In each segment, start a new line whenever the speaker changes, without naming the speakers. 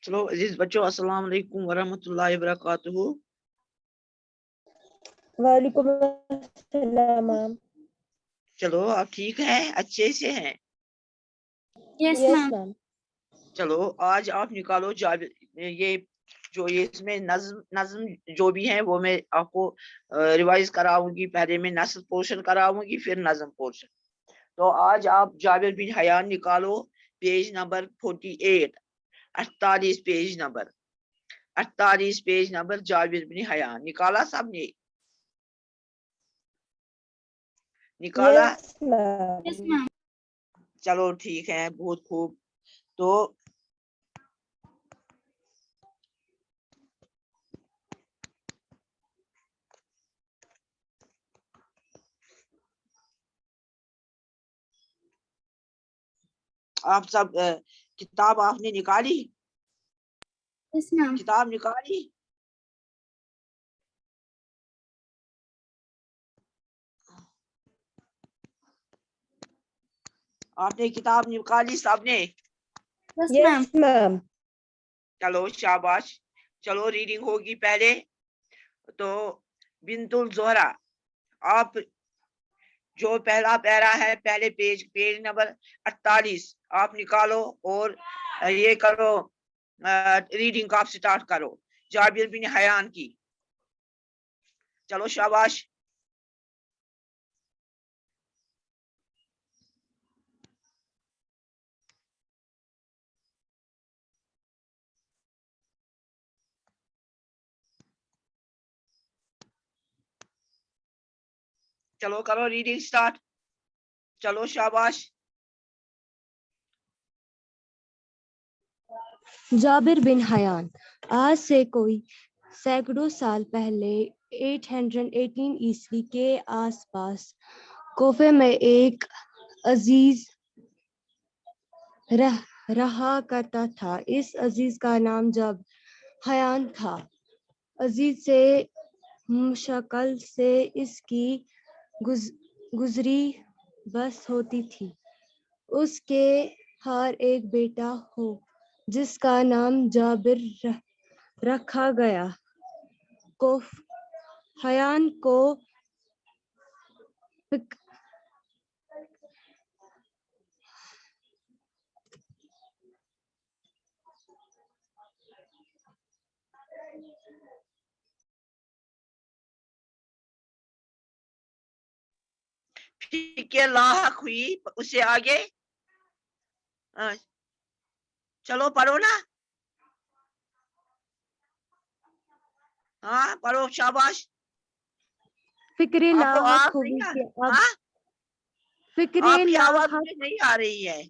چلو عزیز بچوں، السلام علیکم ورحمۃ اللہ وبرکاتہ.
وعلیکم السلام.
چلو آپ ٹھیک ہیں، اچھے سے ہیں؟
یس میم.
چلو آج آپ نکالو یہ جو اس میں نظم جو بھی ہیں وہ میں آپ کو ریوائز کراؤں گی. پہلے میں نثر پورشن کراؤں گی، پھر نظم پورشن. تو آج آپ جابر بن حیان نکالو، page number 48، 48 page number 48 page number Jabir bin Hayyan نکالا سب نے؟ نکالا؟
یس میم.
چلو ٹھیک ہے، بہت خوب. تو آپ سب کتاب آپ نے نکالی؟
یس میم.
کتاب نکالی؟ آپ نے کتاب نکالی سب نے؟
یس میم.
چلو شاباش. چلو ریڈنگ ہوگی پہلے. تو بنت الزہرا، آپ جو پہلا پیرا ہے پہلے پیج نمبر 48 آپ نکالو اور یہ کرو، ریڈنگ آپ سٹارٹ کرو جابر بن حیان کی. چلو شاباش. چلو کرو ریڈنگ سٹارٹ. چلو شاباش.
جابر بن حیان. آج سے کوئی سینکڑوں سال پہلے 818 عیسوی کے آس پاس کوفے میں ایک عزیز رہا کرتا تھا. اس عزیز کا نام حیان تھا. عزیز سے مشکل سے اس کی گزری بس ہوتی تھی. اس کے ہر ایک بیٹا ہو جس کا نام جابر رکھا گیا. حیان کو
فکر لاحق ہوئی اس سے آگے. چلو پڑھو نا. ہاں پڑھو شاباش.
فکر
آپ کو
لاحق
آواز
ہوئی
نہیں
کہ اب فکر
آپ کی آواز
لاحق.
مجھے نہیں آ رہی ہے.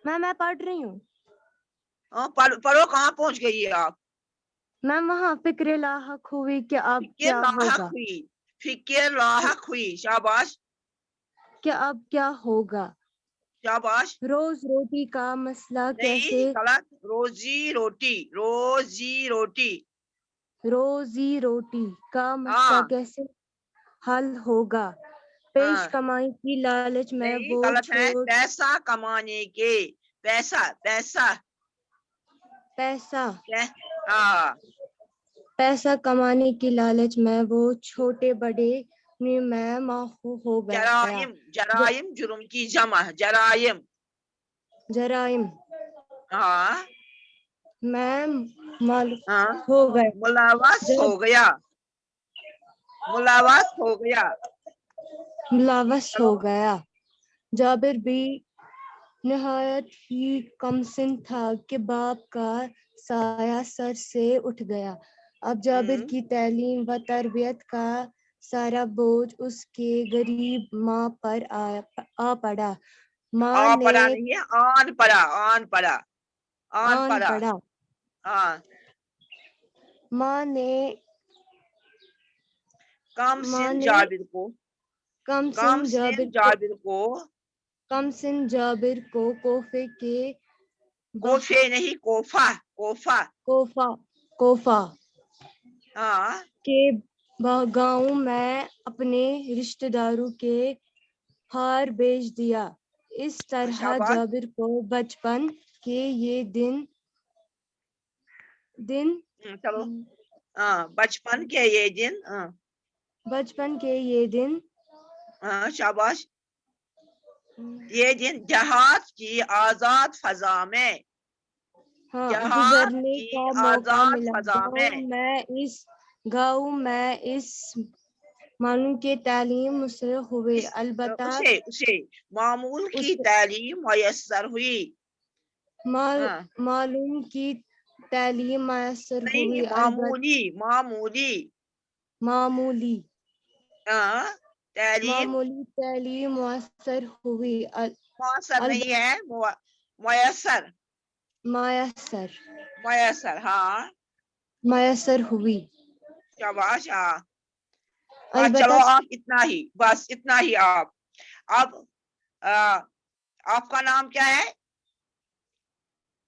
میں پڑھ رہی ہوں.
پڑھو کہاں پہنچ گئی ہے آپ؟
میم وہاں فکر لاحق ہوئی کہ اب
فکر
کیا
لاحق
ہوگا.
ہوئی، فکر لاحق ہوئی. شاباش
کہ اب کیا ہوگا.
شاباش.
روز روٹی کا مسئلہ کیسے
نہیں غلط. روزی روٹی، روزی روٹی.
روزی روٹی کا مسئلہ
ہاں
کیسے حل ہوگا. پیش
ہاں
کمائی کی لالچ میں
نہیں
وہ
غلط ہے. پیسہ کمانے کے، پیسہ پیسہ ہاں
پیسہ کمانے کی لالچ میں وہ چھوٹے بڑے میں ماہو ہو گیا.
جرائم، جرائم جرم کی جمع جرائم.
جرائم
ہاں
میں
ہاں
ہو گئے.
ملوث ہو گیا، ملوث ہو گیا.
ملوث
چلو
ہو گیا. جابر بھی نہایت ہی کمسن تھا کہ باپ کا سایہ سر سے اٹھ گیا. اب جابر کی تعلیم و تربیت کا سارا بوجھ اس کے غریب ماں پر آ پڑا. ماں نے
پڑا نہیں ہے، آن پڑا، آن پڑا، آن پڑا. ہاں
ماں نے
کم سن جابر کو
کوفے کے
کوفے نہیں کوفہ،
کوفہ
ہاں
کے گاؤں میں اپنے رشتہ داروں کے ہار بیچ دیا. اس طرح
شاباش.
جابر کو بچپن کے یہ دن दिन
चलो बचपन के ये दिन
बचपन के ये दिन
शाबाश ये दिन जहाज की आजाद फजा में
हाँ
जहाज
गुजरने
की
का मौका
आजाद
मिला।
फजा में
गाँव में इस मानू के तालीम मुसर हुए, अलबत्ता
उसे मामूल की तालीम मयसर हुई।
मालूम की तालीम मयसर
नहीं
हुई,
मामूली मामूली
मामूली
तालीम
मामूली तालीम मयसर हुई,
मयसर नहीं है मयसर
मयसर
मयसर हाँ
मयसर हुई।
शाबाश हाँ
अलबत्ता
चलो आप इतना ही, बस इतना ही आप। अब आपका नाम क्या है?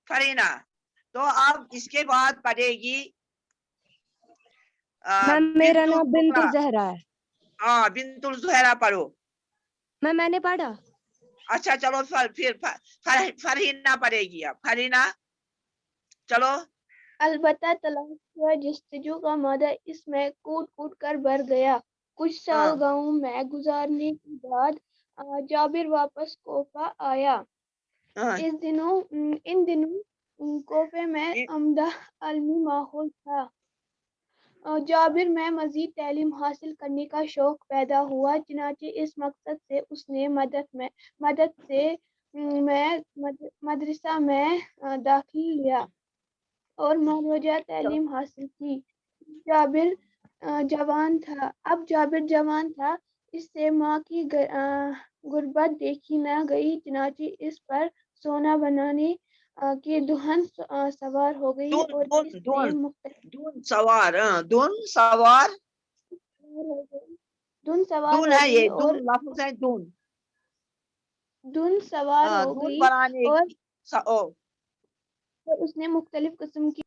फरीना। तो अब इसके बाद पढ़ेगी
मेरा नाम बिंतुल जहरा है।
हाँ बिंतुल जहरा पढ़ो।
मैंने पढ़ा।
अच्छा चलो फिर फरहीना पढ़ेगी। अब फरहीना चलो।
अलबत्ता तलाश हुआ जस्तजू का मादा इसमें कूद कूद कर भर गया। कुछ साल गांव में गुजारने के बाद जाबिर वापस कोफा आया। इन दिनों कोफे में अमदा आलमी माहौल था। जाबिर में मजीद तालीम हासिल करने का शौक पैदा हुआ, चनाचे इस मकसद से उसने मदरसा में दाखिल लिया और मरोजा तालीम हासिल की। जाबिर जवान था, इससे माँ की गुर्बत देखी न गई, चनाचे इस पर सोना बनाने की दुल्हन सवार हो गई और
धुन सवार
हो गई और धुन सवार हो गई और उसने मुख्तलिफ किस्म की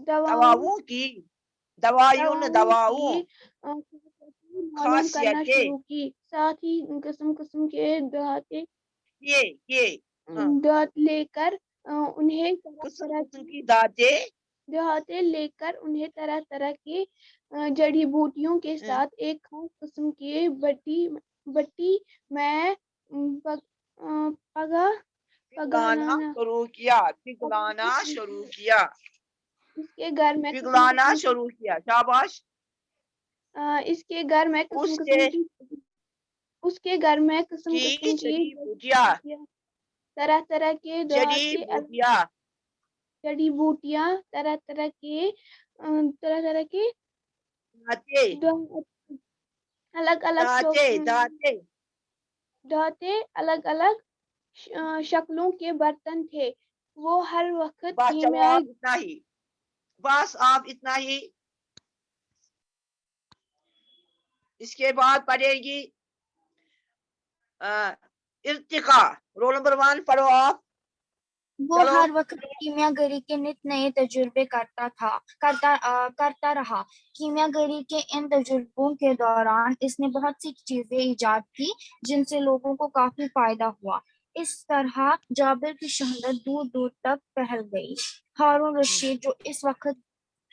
दवाओं की मालूम करना शुरू की। साथ ही किस्म के दाते लेकर उन्हें तरह तरह की जड़ी बूटियों के साथ एक खास किस्म की बट्टी में पिघलाना शुरू किया। इसके घर में किस्म की तरह तरह के जड़ी बूटियां तरह तरह के अलग अलग शक्लों के बर्तन थे। वो हर वक्त
बस आप इतना ही। इसके बाद पढ़ेगी इर्तिका। रोल नंबर 1 पढ़ो आप।
वो हर वक्त कीमियागरी के नित नए तजुर्बे करता रहा। कीमियागरी के इन तजुर्बों के दौरान इसने बहुत सी चीजें ईजाद की जिनसे लोगों को काफी फायदा हुआ। इस तरह जाबिर की शहरत दूर दूर तक फैल गई। हारून रशीद जो इस वक्त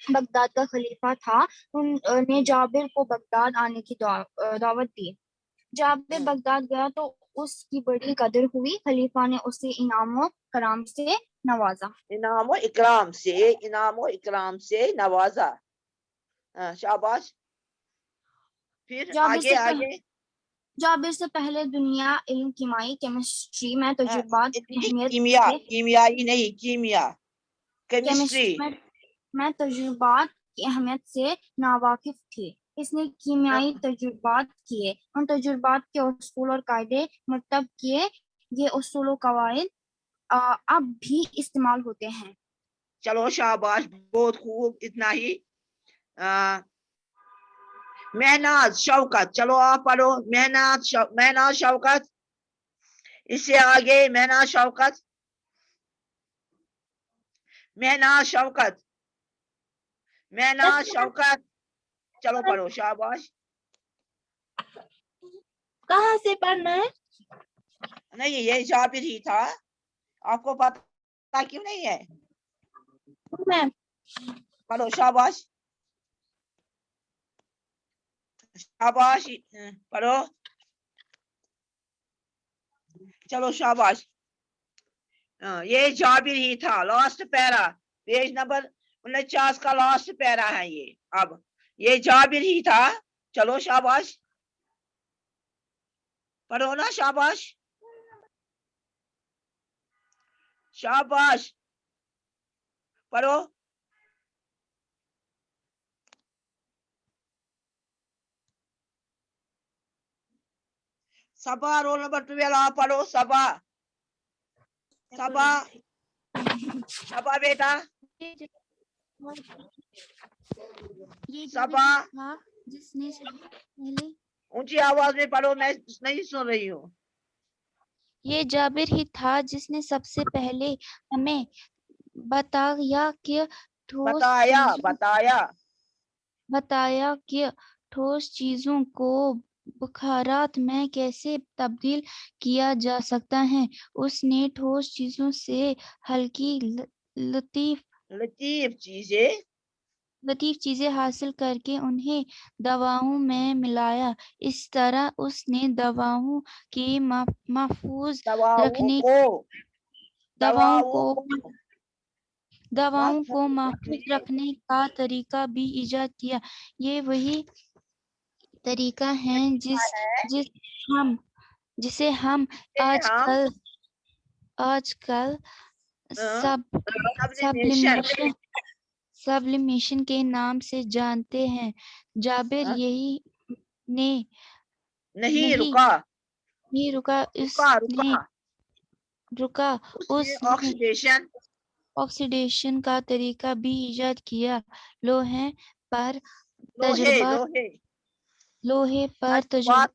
बगदाद का खलीफा था, उन्होंने जाबिर को बगदाद आने की दावत दी। जाबिर बगदाद गया तो उसकी बड़ी कदर हुई। खलीफा ने उसे इनामो इकराम से नवाजा।
शाबाश। फिर आगे
जाबिर से पहले दुनिया इल्म कीमिया केमिस्ट्री में तजुर्बात में तजुर्बात की अहमियत से नावाकिफ थी। इसने कीमियाई तजुर्बात किए, उन तजुर्बात के उसूल और कायदे मुरतब किए। ये उसूल और कवायद अब भी इस्तेमाल होते हैं।
चलो शाबाश, बहुत खूब, इतना ही। मेहनाज शौकत, चलो आप पढ़ो। मेहनाज शौकत। इससे आगे मेहनाज शौकत। चलो पढ़ो, शाबाश।
कहाँ से पढ़ना है?
नहीं, ये जाबिर ही था, आपको पता क्यों नहीं है?
मैम
पढ़ो शाबाश शाबाश पढ़ो चलो शाबाश ये जाबिर ही था लास्ट पैरा पेज नंबर 49 का लास्ट पैरा है ये अब ये जाबिर ही था चलो शाबाश पढ़ो ना शाबाश शाबाश पढ़ो सबा रोल नंबर 12 आप पढ़ो सबा सबा सबा बेटा सबा
जिसने पहले
ऊंची आवाज में पढ़ो मैं नहीं सुन रही हूँ
ये जाबिर ही था जिसने सबसे पहले हमें बताया कि ठोस
बताया
चीजों बताया कि ठोस चीजों को बुखारात में कैसे तब्दील किया जा सकता है। उसने ठोस चीजों से हल्की लतीफ
लतीफ चीजें
हासिल करके उन्हें दवाओं में मिलाया। इस तरह उसने दवाओं के महफूज रखने दवाओं को महफूज रखने का तरीका भी इजाद किया। ये वही तरीका है जिसे हम आजकल सब्लिमेशन के नाम से जानते हैं। जाबिर यही ने
नहीं रुका उसने
ऑक्सीडेशन का तरीका भी इजाद किया। लोहे पर तजुर्बा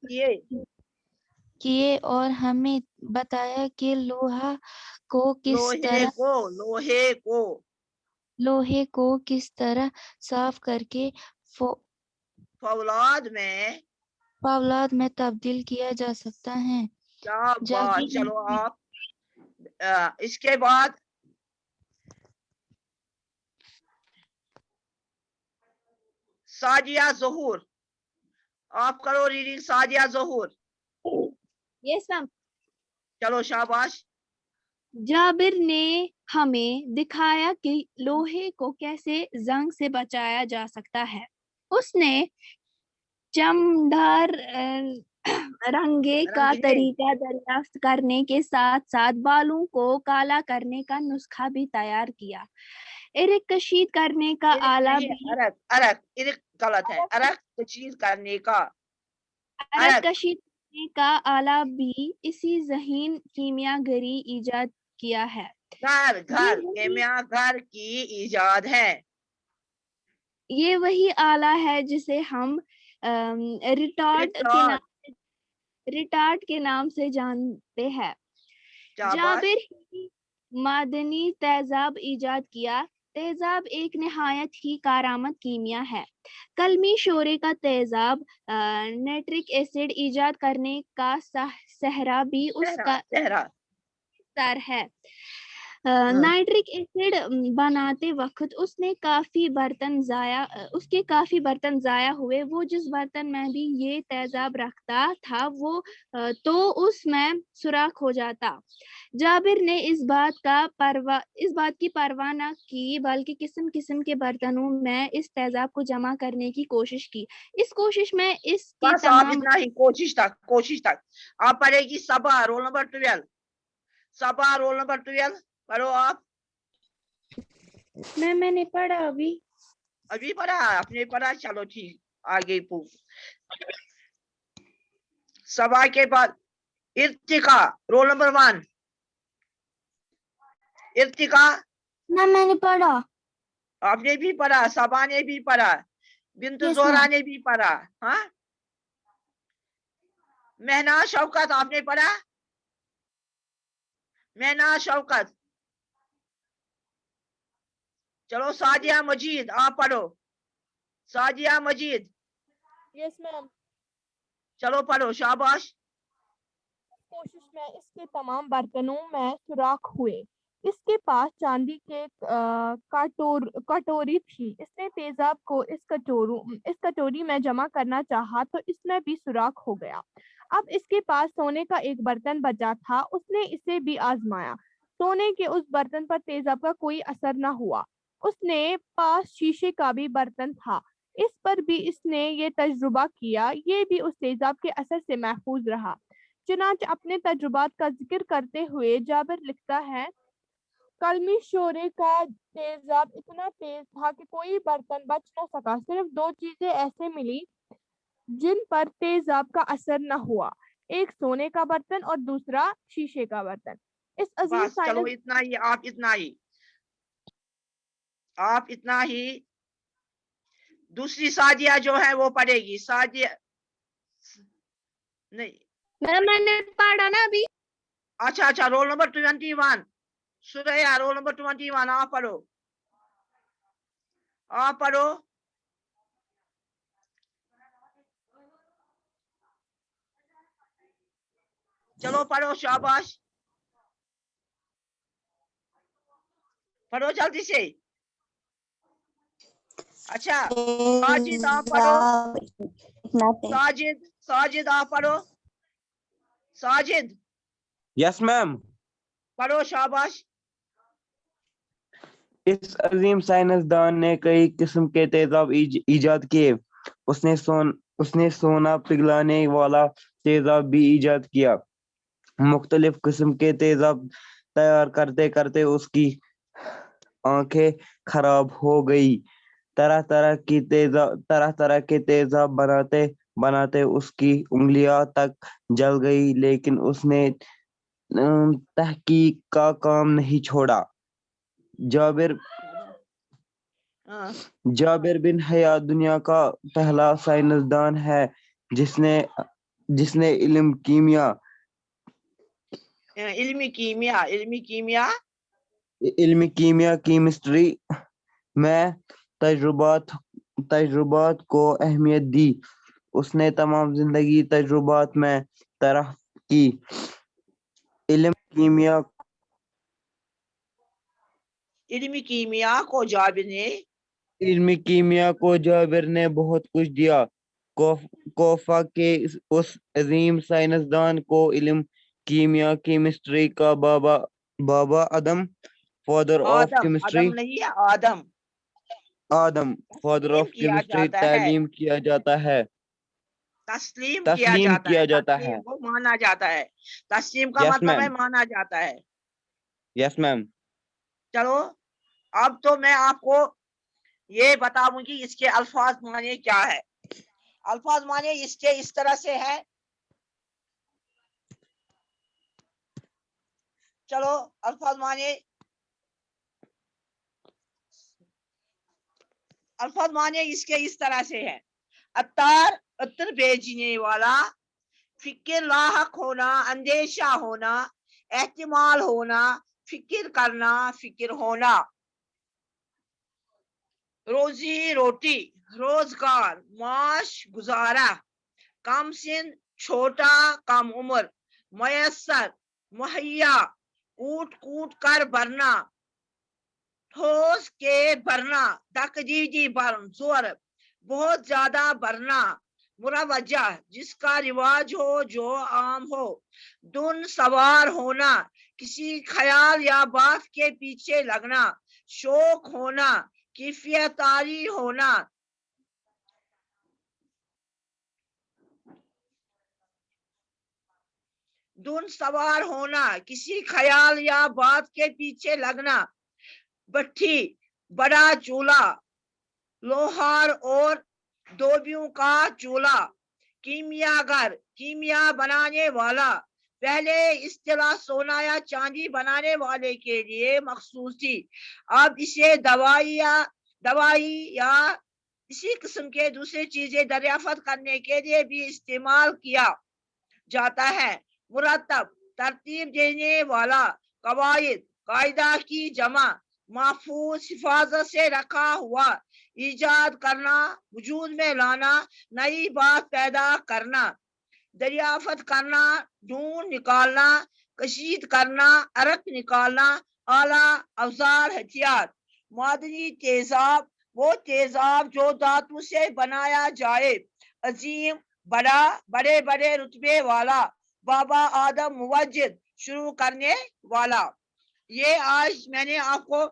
किए और हमें बताया कि लोहे को किस तरह साफ करके फौलाद में तब्दील किया जा सकता है।
चलो आप इसके बाद साजिया ज़हूर आप करो रीडिंग साजिया ज़हूर
यस मैम
चलो शाबाश
जाबिर ने हमें दिखाया कि लोहे को कैसे जंग से बचाया जा सकता है। उसने चमकदार रंगे का तरीका दरियाफ्त करने के साथ साथ बालों को काला करने का नुस्खा भी तैयार किया। इरक कशीद करने का आला भी
इरक गलत है अरक कशीद करने
का आला भी इसी ज़हीन कीमियागरी इजाद किया है।
घर की इजाद है।
ये वही आला है जिसे हम रिटार्ट के नाम से जानते हैं। जाबिर ही मादनी तेजाब इजाद किया। तेजाब एक निहायत ही कारआमद कीमिया है। कलमी शोरे का तेजाब नाइट्रिक एसिड इजाद करने का सहरा भी उसका सर है। नाइट्रिक एसिड बनाते वक्त उसके काफी बर्तन जाया हुए। वो जिस बर्तन में भी ये तेजाब रखता था वो तो उसमें सुराख हो जाता। जाबिर ने इस बात की परवाह न की बल्कि किस्म किस्म के बर्तनों में इस तेजाब को जमा करने की कोशिश की। इस कोशिश में इसकी तमाम
कोशिश तक आप पढ़ेगी सबा रोल नंबर 12 पढ़ो आप।
मैंने पढ़ा
अभी पढ़ा आपने पढ़ा चलो ठीक आगे सबा के बाद इर्तिका रोल नंबर 1 इर्तिका
ना मैंने पढ़ा
आपने भी पढ़ा सबा ने भी पढ़ा बिंतु जोहरा ने भी पढ़ा। हाँ महना शौकत आपने पढ़ा महना शौकत चलो साजिया मजीद आप पढ़ो साजिया मजीद
यस मैम
चलो पढ़ो शाबाश
कोशिश में इसके तमाम बर्तनों में सुराख हुए
اس کے پاس چاندی کے کٹوری تھی. اس نے تیزاب کو اس کٹوری میں جمع کرنا چاہا تو اس میں بھی سوراخ ہو گیا. اب اس کے پاس سونے کا ایک برتن بچا تھا. اس نے اسے بھی آزمایا. سونے کے اس برتن پر تیزاب کا کوئی اثر نہ ہوا. اس نے پاس شیشے کا بھی برتن تھا. اس پر بھی اس نے یہ تجربہ کیا. یہ بھی اس تیزاب کے اثر سے محفوظ رہا. چنانچہ اپنے تجربات کا ذکر کرتے ہوئے جابر لکھتا ہے کلمی شورے کا تیزاب اتنا تیز تھا کہ کوئی برتن بچ نہ سکا. صرف 2 چیزیں ایسے ملی جن پر تیزاب کا اثر نہ ہوا. ایک سونے کا برتن اور دوسرا شیشے کا برتن. اس عظیم
بس چلو
سائنس
اتنا ہی, آپ اتنا ہی. دوسری سعدیہ جو ہے وہ پڑھے گی. سعدیہ نہیں,
میں نے پڑھا نا ابھی.
اچھا رول نمبر 21 سورہ رول نمبر 21 آپ پڑھو. چلو پڑھو, شاباش, پڑھو جلدی سے. اچھا ساجد آپ پڑھو. ساجد آپ پڑھو. ساجد
یس میم.
پڑھو, شاباش.
اس عظیم سائنسدان نے کئی قسم کے تیزاب ایجاد کیے. اس نے سونا پگھلانے والا تیزاب بھی ایجاد کیا. مختلف قسم کے تیزاب تیار کرتے کرتے اس کی آنکھیں خراب ہو گئی. طرح طرح کے تیزاب بناتے اس کی انگلیاں تک جل گئی. لیکن اس نے تحقیق کا کام نہیں چھوڑا. جابر بن حیات دنیا کا پہلا سائنسدان ہے جس نے علم کیمیا کیمسٹری میں تجربات کو اہمیت دی. اس نے تمام زندگی تجربات میں طرح کی. علم کیمیا کو جابر نے بہت کچھ دیا. کوفہ کے اس عظیم سائنسدان کو علم کیمیا کیمسٹری کا بابا آدم father of chemistry Adam father of chemistry تعلیم کیا جاتا ہے.
تسلیم
کیا جاتا ہے.
وہ مانا جاتا ہے. تسلیم کا مطلب ہے مانا جاتا ہے.
یس میم.
چلو اب تو میں آپ کو یہ بتاؤں گی اس کے الفاظ معنی کیا ہے. الفاظ معنی اس کے اس طرح سے ہے. چلو الفاظ معنی اس کے اس طرح سے ہے. عطر بھیجنے والا, فکر لاحق ہونا, اندیشہ ہونا, احتمال ہونا, فکر کرنا, فکر ہونا. روزی روٹی, روزگار, معاش, گزارا. کم سن, چھوٹا, کم عمر. میسر, مہیا, کوٹ کر بھرنا. ٹھوس کے بھرنا, تقدیری برن, زور, بہت زیادہ بھرنا. مروجہ, جس کا رواج ہو, جو عام ہو. دن سوار ہونا, کسی خیال یا بات کے پیچھے لگنا. شوق ہونا, کیفیت عالی ہونا. دن سوار ہونا, کسی خیال یا بات کے پیچھے لگنا. بٹھی, بڑا چولہا. لوہار اور دھوبیوں کا چولہا. کیمیا گر, کیمیا بنانے والا. پہلے اصطلاح سونا یا چاندی بنانے والے کے لیے مخصوص تھی. اب اسے دوائی یا اسی قسم کے دوسری چیزیں دریافت کرنے کے لیے بھی استعمال کیا جاتا ہے. مرتب, ترتیب دینے والا. قواعد, قاعدہ کی جمع. محفوظ, حفاظت سے رکھا ہوا. ایجاد کرنا, وجود میں لانا, نئی بات پیدا کرنا. دریافت کرنا, ڈھونڈ نکالنا. کشید کرنا, عرق نکالنا. आला अवजार हथियार, मादनी तेजाब वो तेजाब जो धातु से बनाया जाए, अजीम बड़ा बड़े बड़े रुतबे वाला, बाबा आदम मुवज्जिद शुरू करने वाला। ये आज मैंने आपको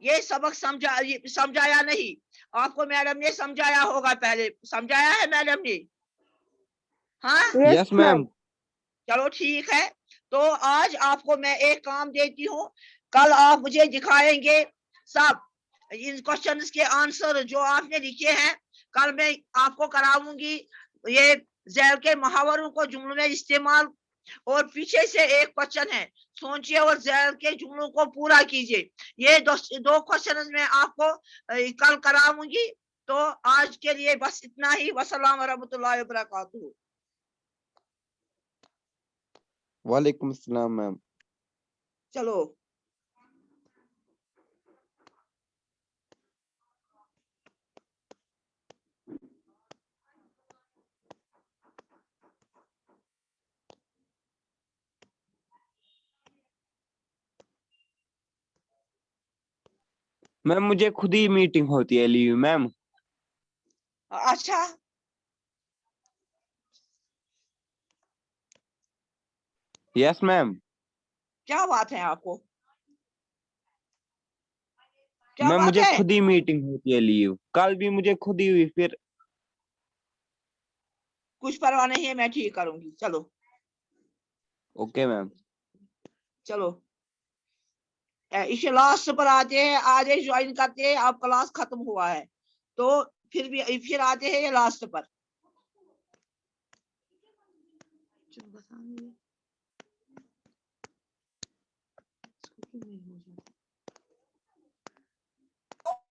ये सबक समझाया नहीं, आपको मैडम ने समझाया होगा, पहले समझाया है मैडम ने? हाँ
यस मैम।
चलो ठीक है, तो आज आपको मैं एक काम देती हूँ, कल आप मुझे दिखाएंगे सब इन क्वेश्चंस के आंसर जो आपने लिखे हैं, कल मैं आपको कराऊंगी ये ज़ैल के मुहावरों को जुमलों में इस्तेमाल, और पीछे से एक क्वेश्चन है, सोचिए और ज़ैल के जुमलों को पूरा कीजिए। ये दो क्वेश्चन मैं आपको कल कराऊंगी। तो आज के लिए बस इतना ही। वस्सलाम वरहमतुल्लाहि वबरकातुहू।
वालेकुम अस्सलाम मैम।
चलो
मैम मुझे खुद ही मीटिंग होती है लीव मैम।
अच्छा
यस मैम।
क्या बात है आपको, क्या
मैम
बात
मुझे
है?
खुद ही मीटिंग होती है लीव, कल भी मुझे खुद ही हुई फिर।
कुछ परवाह नहीं है, मैं ठीक करूंगी। चलो
ओके मैम।
चलो इसे लास्ट पर आते हैं, आज ज्वाइन करते हैं, अब क्लास खत्म हुआ है तो फिर आते हैं ये लास्ट पर। चलो बताइए।